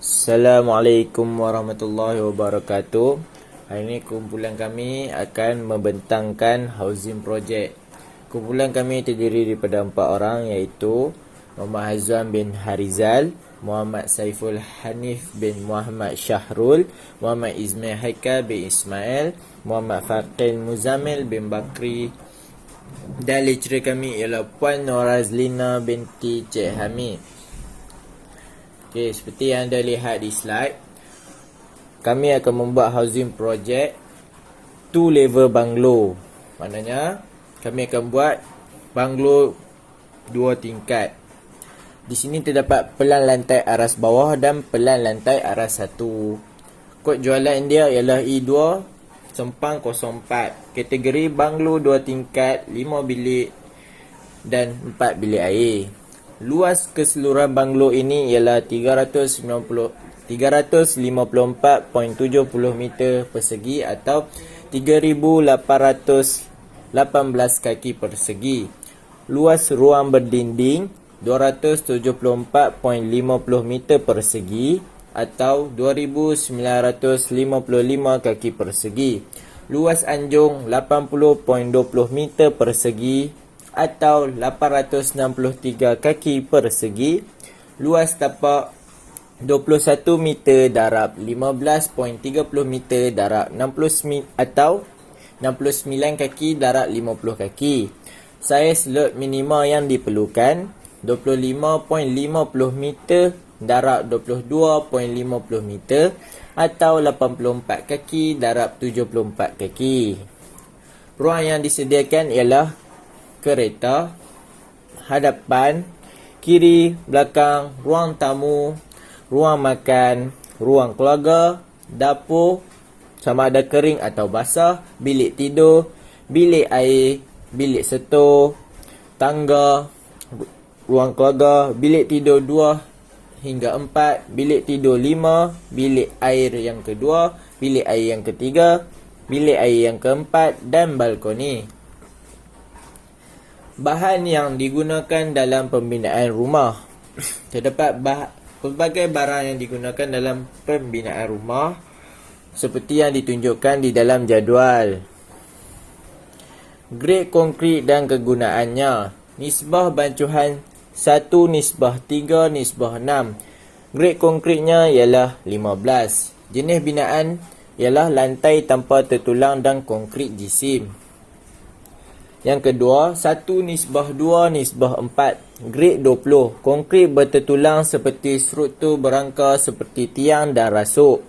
Assalamualaikum warahmatullahi wabarakatuh. Hari ini kumpulan kami akan membentangkan housing project. Kumpulan kami terdiri daripada 4 orang, iaitu Muhammad Hazwan bin Harizal, Muhammad Saiful Hanif bin Muhammad Syahrul, Muhammad Ismail Haikal bin Ismail, Muhammad Faqil Muzamil bin Bakri, dan lecturer kami ialah Puan Norazlina binti Cik Hamid. Okay, seperti yang anda lihat di slide, kami akan membuat housing project 2 level banglo. Maknanya kami akan buat banglo 2 tingkat. Di sini terdapat pelan lantai aras bawah dan pelan lantai aras 1. Kod jualan dia ialah E2 sempang 04. Kategori banglo 2 tingkat, 5 bilik dan 4 bilik air. Luas keseluruhan banglo ini ialah 354.70 meter persegi atau 3,818 kaki persegi. Luas ruang berdinding 274.50 meter persegi atau 2,955 kaki persegi. Luas anjung 80.20 meter persegi atau 863 kaki persegi. Luas tapak 21 meter darab 15.30 meter darab 60 atau 69 kaki darab 50 kaki. Saiz lot minima yang diperlukan 25.50 meter darab 22.50 meter atau 84 kaki darab 74 kaki. Ruang yang disediakan ialah kereta, hadapan, kiri, belakang, ruang tamu, ruang makan, ruang keluarga, dapur, sama ada kering atau basah, bilik tidur, bilik air, bilik setor, tangga, ruang keluarga, bilik tidur 2 hingga 4, bilik tidur 5, bilik air yang kedua, bilik air yang ketiga, bilik air yang keempat dan balkoni. Bahan yang digunakan dalam pembinaan rumah. Terdapat pelbagai barang yang digunakan dalam pembinaan rumah seperti yang ditunjukkan di dalam jadual. Grade konkrit dan kegunaannya. Nisbah bancuhan 1:3:6. Grade konkritnya ialah 15. Jenis binaan ialah lantai tanpa tertulang dan konkrit jisim. Yang kedua, 1:2:4. Grade 20. Konkrit bertertulang seperti struktur berangka seperti tiang dan rasuk.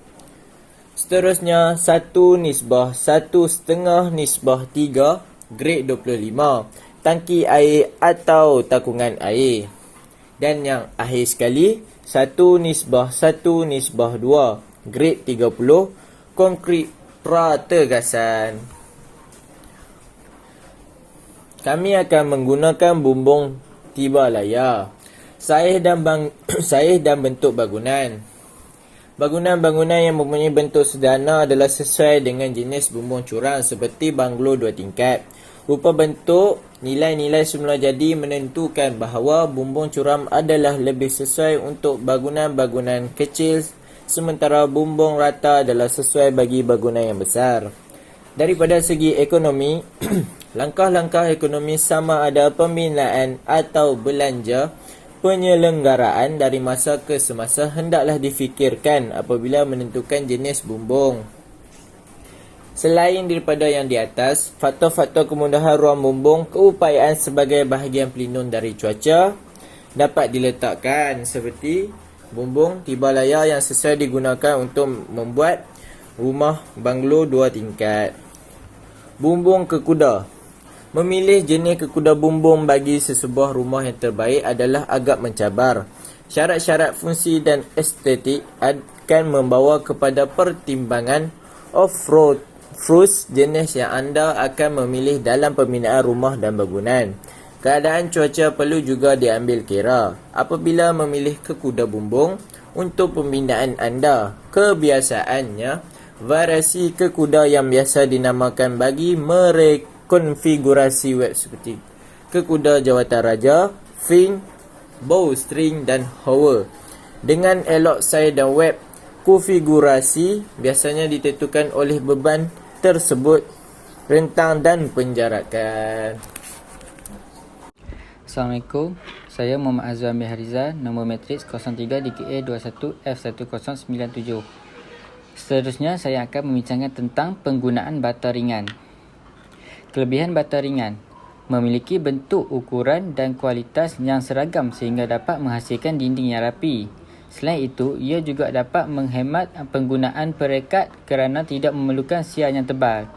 Seterusnya, 1:1,5:3. Grade 25. Tangki air atau takungan air. Dan yang akhir sekali, 1:1:2. Grade 30. Konkrit prategasan. Kami akan menggunakan bumbung tiba layar. Saiz dan bentuk bangunan. Bangunan-bangunan yang mempunyai bentuk sederhana adalah sesuai dengan jenis bumbung curang seperti banglo 2 tingkat. Rupa bentuk, nilai-nilai semula jadi menentukan bahawa bumbung curam adalah lebih sesuai untuk bangunan-bangunan kecil, sementara bumbung rata adalah sesuai bagi bangunan yang besar. Daripada segi ekonomi, langkah-langkah ekonomi sama ada pembinaan atau belanja penyelenggaraan dari masa ke semasa hendaklah difikirkan apabila menentukan jenis bumbung. Selain daripada yang di atas, faktor-faktor kemudahan ruang bumbung, keupayaan sebagai bahagian pelindung dari cuaca dapat diletakkan seperti bumbung tiba layar yang sesuai digunakan untuk membuat rumah banglo 2 tingkat. Bumbung kekuda. Memilih jenis kekuda bumbung bagi sesebuah rumah yang terbaik adalah agak mencabar. Syarat-syarat fungsi dan estetik akan membawa kepada pertimbangan off-road fruits jenis yang anda akan memilih dalam pembinaan rumah dan bangunan. Keadaan cuaca perlu juga diambil kira apabila memilih kekuda bumbung untuk pembinaan anda. Kebiasaannya, variasi kekuda yang biasa dinamakan bagi merekonfigurasi web seperti kekuda jawatan raja, fin, bowstring dan hover. Dengan elok sair dan web, konfigurasi biasanya ditentukan oleh beban tersebut, rentang dan penjarakan. Assalamualaikum, saya Muhammad Azwar Amir Harizal, nombor matriks 03 DKA 21F1097. Seterusnya saya akan membincangkan tentang penggunaan bata ringan. Kelebihan bata ringan: memiliki bentuk, ukuran dan kualitas yang seragam sehingga dapat menghasilkan dinding yang rapi. Selain itu, ia juga dapat menghemat penggunaan perekat kerana tidak memerlukan siar yang tebal.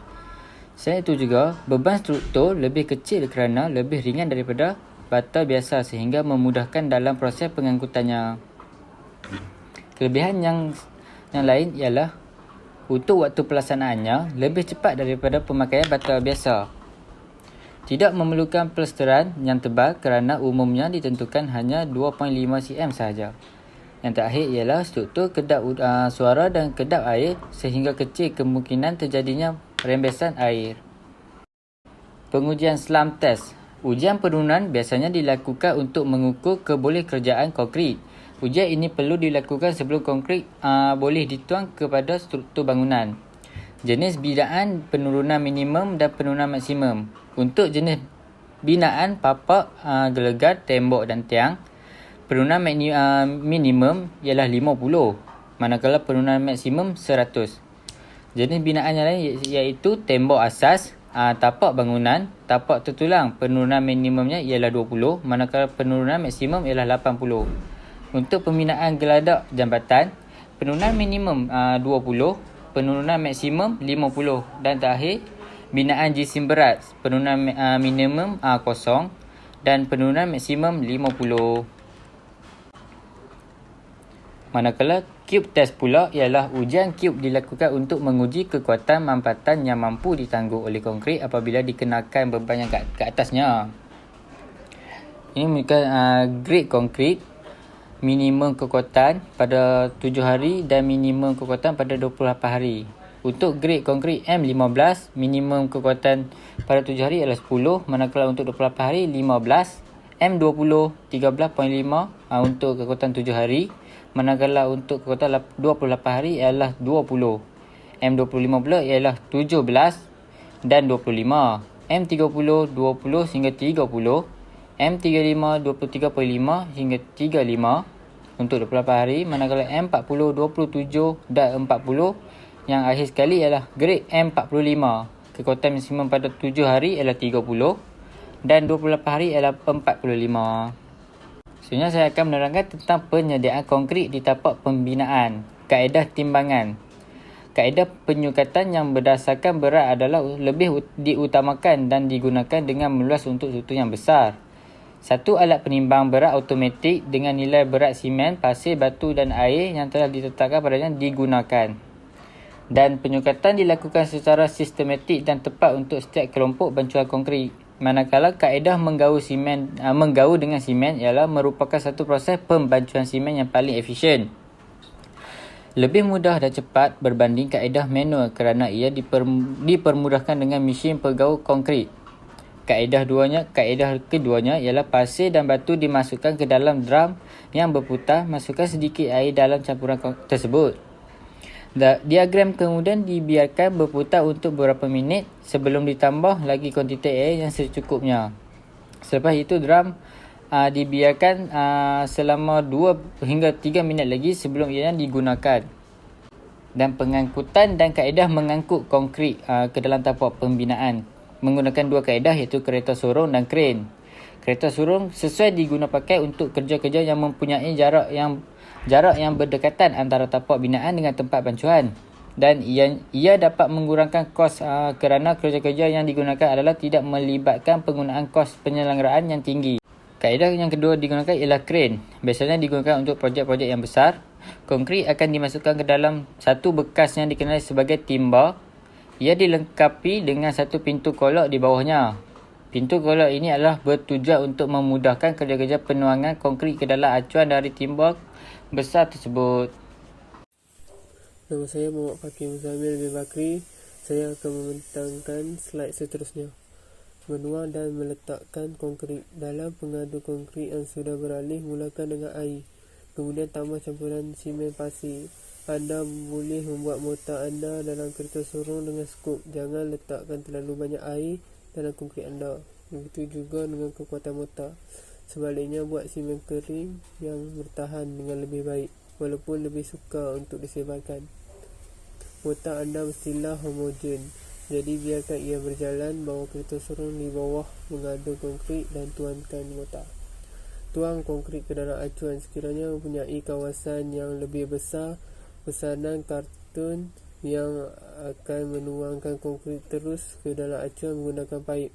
Selain itu juga, beban struktur lebih kecil kerana lebih ringan daripada bata biasa sehingga memudahkan dalam proses pengangkutannya. Kelebihan yang lain ialah untuk waktu pelaksanaannya lebih cepat daripada pemakaian bata biasa. Tidak memerlukan plesteran yang tebal kerana umumnya ditentukan hanya 2.5 cm sahaja. Yang terakhir ialah struktur kedap suara dan kedap air sehingga kecil kemungkinan terjadinya rembesan air. Pengujian SLAM test. Ujian penurunan biasanya dilakukan untuk mengukur kebolehkerjaan konkrit. Ujian ini perlu dilakukan sebelum konkrit boleh dituang kepada struktur bangunan. Jenis binaan penurunan minimum dan penurunan maksimum. Untuk jenis binaan papak, gelegar, tembok dan tiang, penurunan minimum ialah 50, manakala penurunan maksimum 100. Jenis binaan yang lain iaitu tembok asas, tapak bangunan, tapak tertulang, penurunan minimumnya ialah 20, manakala penurunan maksimum ialah 80. Untuk pembinaan geladak jambatan, penurunan minimum 20, penurunan maksimum 50 dan terakhir binaan jisim berat, penurunan minimum 0 dan penurunan maksimum 50. Manakala cube test pula ialah ujian cube dilakukan untuk menguji kekuatan mampatan yang mampu ditangguh oleh konkrit apabila dikenakan beban yang ke atasnya. Ini merupakan grade konkrit, minimum kekuatan pada 7 hari dan minimum kekuatan pada 28 hari. Untuk grade konkrit M15, minimum kekuatan pada 7 hari ialah 10, manakala untuk 28 hari 15. M20, 13.5 untuk kekuatan 7 hari, manakala untuk kekuatan 28 hari ialah 20. M25 pula ialah 17 dan 25. M30, 20 hingga 30. M35, 23.5 hingga 35 untuk 28 hari, manakala M40, 27 dan 40. Yang akhir sekali ialah grade M45. Kekuatan maksimum pada 7 hari ialah 30 dan 28 hari ialah 45. Selanjutnya saya akan menerangkan tentang penyediaan konkrit di tapak pembinaan. Kaedah timbangan. Kaedah penyukatan yang berdasarkan berat adalah lebih diutamakan dan digunakan dengan meluas untuk struktur yang besar. Satu alat penimbang berat automatik dengan nilai berat simen, pasir, batu dan air yang telah ditetapkan padanya digunakan. Dan penyukatan dilakukan secara sistematik dan tepat untuk setiap kelompok bancuan konkrit. Manakala kaedah menggaul dengan simen ialah merupakan satu proses pembancuan simen yang paling efisien. Lebih mudah dan cepat berbanding kaedah manual kerana ia dipermudahkan dengan mesin penggaul konkrit. Kaedah keduanya ialah pasir dan batu dimasukkan ke dalam drum yang berputar, masukkan sedikit air dalam campuran tersebut. Diagram kemudian dibiarkan berputar untuk beberapa minit sebelum ditambah lagi kuantiti air yang secukupnya. Selepas itu drum dibiarkan selama 2 hingga 3 minit lagi sebelum ia digunakan. Dan pengangkutan dan kaedah mengangkut konkrit ke dalam tapak pembinaan menggunakan 2 kaedah iaitu kereta sorong dan kren. Kereta sorong sesuai diguna pakai untuk kerja-kerja yang mempunyai jarak yang berdekatan antara tapak binaan dengan tempat bancuan, dan ia dapat mengurangkan kos kerana kerja-kerja yang digunakan adalah tidak melibatkan penggunaan kos penyelenggaraan yang tinggi. Kaedah yang kedua digunakan ialah kren. Biasanya digunakan untuk projek-projek yang besar. Konkrit akan dimasukkan ke dalam satu bekas yang dikenali sebagai timba. Ia dilengkapi dengan satu pintu kolok di bawahnya. Pintu kolok ini adalah bertujuan untuk memudahkan kerja-kerja penuangan konkrit ke dalam acuan dari timba besar tersebut. Nama saya Muhammad Fakir Muzamil bin Bakri. Saya akan membentangkan slide seterusnya. Menuang dan meletakkan konkrit. Dalam pengadu konkrit yang sudah beralih, mulakan dengan air. Kemudian tambah campuran simen pasir. Anda boleh membuat mortar anda dalam kereta sorong dengan skop. Jangan letakkan terlalu banyak air dalam konkrit anda. Begitu juga dengan kekuatan mortar. Sebaliknya, buat simen kering yang bertahan dengan lebih baik, walaupun lebih sukar untuk disebarkan. Mortar anda mestilah homogen. Jadi biarkan ia berjalan, bawa kereta sorong di bawah mengadu konkrit dan tuangkan mortar. Tuang konkrit ke dalam acuan. Sekiranya mempunyai kawasan yang lebih besar, pesanan kartun yang akan menuangkan konkrit terus ke dalam acuan menggunakan paip.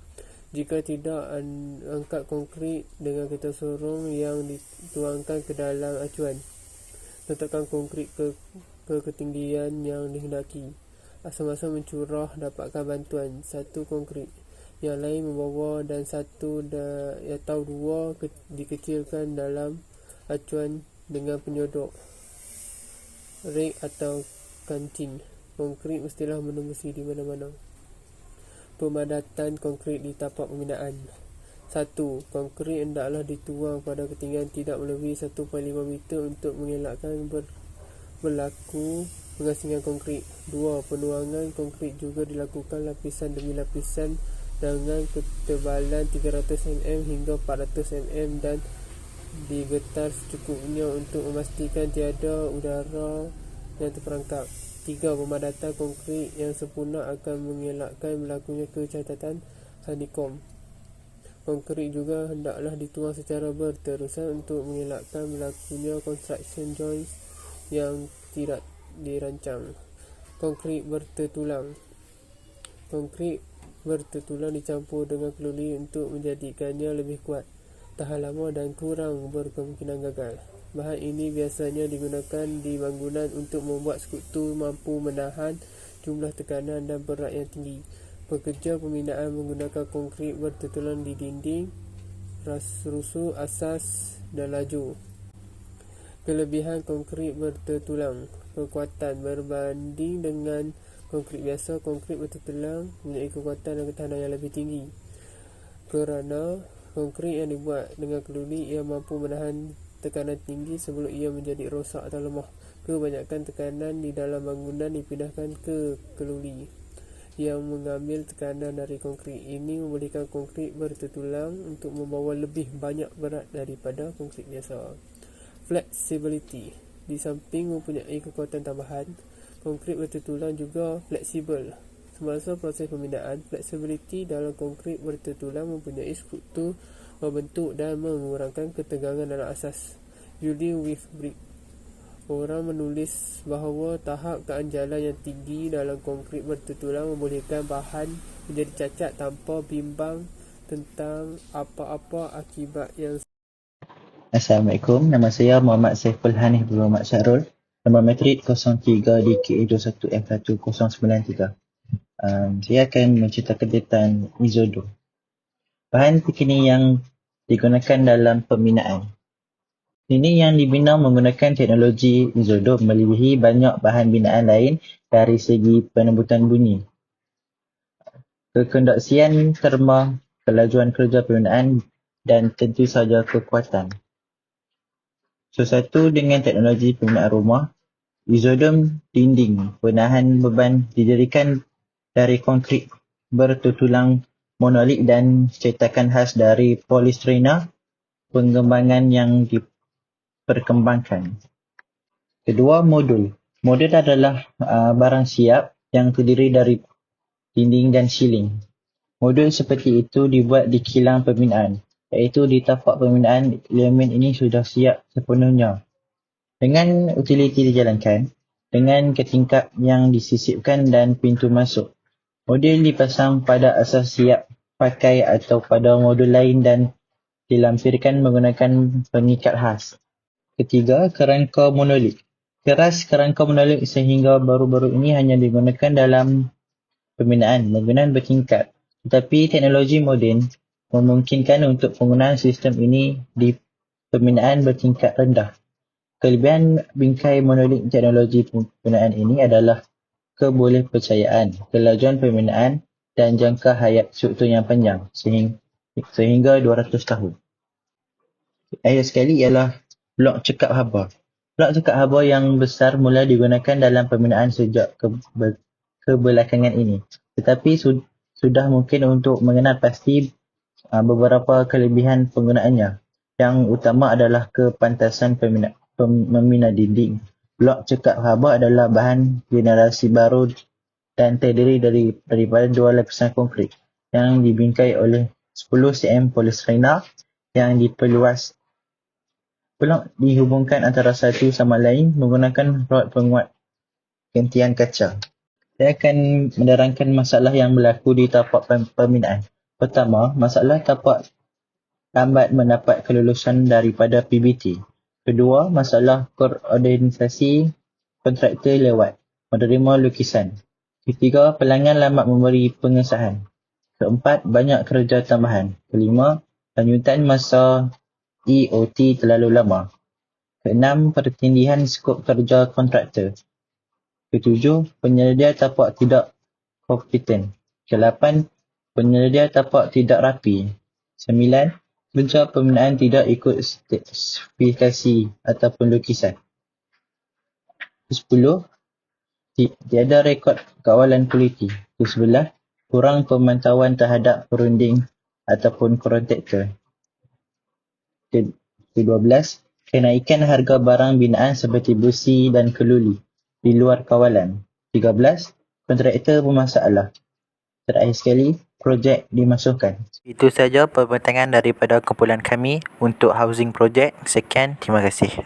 Jika tidak, angkat konkrit dengan kereta sorong yang dituangkan ke dalam acuan. Letakkan konkrit ke ketinggian yang dihendaki. Semasa mencurah, dapatkan bantuan. Satu konkrit, yang lain membawa, dan satu atau dua dikecilkan dalam acuan dengan penyodok, rek atau kancing. Konkrit mestilah menembus di mana-mana. Pemadatan konkrit di tapak pembinaan. 1. Konkrit hendaklah dituang pada ketinggian tidak melebihi 1.5 meter untuk mengelakkan berlaku pengasingan konkrit. 2. Penuangan konkrit juga dilakukan lapisan demi lapisan dengan ketebalan 300 mm hingga 400 mm dan digetar secukupnya untuk memastikan tiada udara yang terperangkap. 3. Pemadatan konkrit yang sempurna akan mengelakkan berlakunya kecacatan honeycomb. Konkrit juga hendaklah dituang secara berterusan untuk mengelakkan berlakunya construction joints yang tidak dirancang. Konkrit bertertulang. Konkrit bertertulang dicampur dengan keluli untuk menjadikannya lebih kuat, tahan lama dan kurang berkemungkinan gagal. Bahan ini biasanya digunakan di bangunan untuk membuat struktur mampu menahan jumlah tekanan dan berat yang tinggi. Pekerja pembinaan menggunakan konkrit bertertulang di dinding, rusuh, asas dan laju. Kelebihan konkrit bertertulang. Kekuatan berbanding dengan konkrit biasa, konkrit bertertulang mempunyai kekuatan dan ketahanan yang lebih tinggi. Kerana konkrit yang dibuat dengan keluli, ia mampu menahan tekanan tinggi sebelum ia menjadi rosak atau lemah. Kebanyakan tekanan di dalam bangunan dipindahkan ke keluli yang mengambil tekanan dari konkrit. Ini membolehkan konkrit bertertulang untuk membawa lebih banyak berat daripada konkrit biasa. Flexibility. Di samping mempunyai kekuatan tambahan, konkrit bertertulang juga fleksibel. Semasa proses pembinaan, flexibility dalam konkrit bertertulang mempunyai struktur membentuk dan mengurangkan ketegangan dalam asas. Building with brick. Orang menulis bahawa tahap keanjalan yang tinggi dalam konkrit bertertulang membolehkan bahan menjadi cacat tanpa bimbang tentang apa-apa akibat yang. Assalamualaikum, nama saya Muhammad Saiful Hanif bin Muhammad Syarul. Nombor matrik 03 DKA 21F1093. Saya akan menceritakan tentang Isodo. Bahan terkini yang digunakan dalam pembinaan. Ini yang dibina menggunakan teknologi Isodo melebihi banyak bahan binaan lain dari segi penembutan bunyi, kekonduksian terma, kelajuan kerja pembinaan dan tentu saja kekuatan. Sesuatu dengan teknologi pembinaan rumah, Isodom dinding penahan beban didirikan dari konkrit bertertulang monolit dan cetakan khas dari polystyrena, pengembangan yang diperkembangkan. Kedua, modul. Modul adalah barang siap yang terdiri dari dinding dan siling. Modul seperti itu dibuat di kilang pembinaan, iaitu di tapak pembinaan elemen ini sudah siap sepenuhnya. Dengan utiliti dijalankan, dengan ketingkap yang disisipkan dan pintu masuk, modul dipasang pada asas siap pakai atau pada modul lain dan dilampirkan menggunakan pengikat khas. Ketiga, kerangka monolit. Keras kerangka monolit sehingga baru-baru ini hanya digunakan dalam pembinaan bertingkat. Tetapi teknologi moden memungkinkan untuk penggunaan sistem ini di pembinaan bertingkat rendah. Kelebihan bingkai monolit teknologi pembinaan ini adalah kebolehpercayaan, kelajuan pembinaan dan jangka hayat struktur yang panjang sehingga 200 tahun. Akhir sekali ialah blok cekap haba. Blok cekap haba yang besar mula digunakan dalam pembinaan sejak kebelakangan ini. Tetapi sudah mungkin untuk mengenal pasti beberapa kelebihan penggunaannya. Yang utama adalah kepantasan membina dinding. Blok cekap haba adalah bahan generasi baru dan terdiri daripada dua lapisan konkrit yang dibingkai oleh 10 cm polistirena yang diperluas. Blok dihubungkan antara satu sama lain menggunakan rod penguat gentian kaca. Saya akan menerangkan masalah yang berlaku di tapak pembinaan. Pertama, masalah tapak lambat mendapat kelulusan daripada PBT. Kedua, masalah koordinasi kontraktor lewat menerima lukisan. Ketiga, pelanggan lambat memberi pengesahan. Keempat, banyak kerja tambahan. Kelima, lanjutan masa EOT terlalu lama. Keenam, pertindihan skop kerja kontraktor. Ketujuh, penyedia tapak tidak kompeten. Kelapan, penyedia tapak tidak rapi. 9. Kerja pembinaan tidak ikut spesifikasi ataupun lukisan. 10. Tiada rekod kawalan kualiti. 11. Kurang pemantauan terhadap perunding ataupun kontraktor. 12. Kenaikan harga barang binaan seperti besi dan keluli di luar kawalan. 13. Kontraktor bermasalah. Terakhir sekali, projek dimasukkan. Itu saja pembentangan daripada kumpulan kami untuk housing project. Sekian, terima kasih.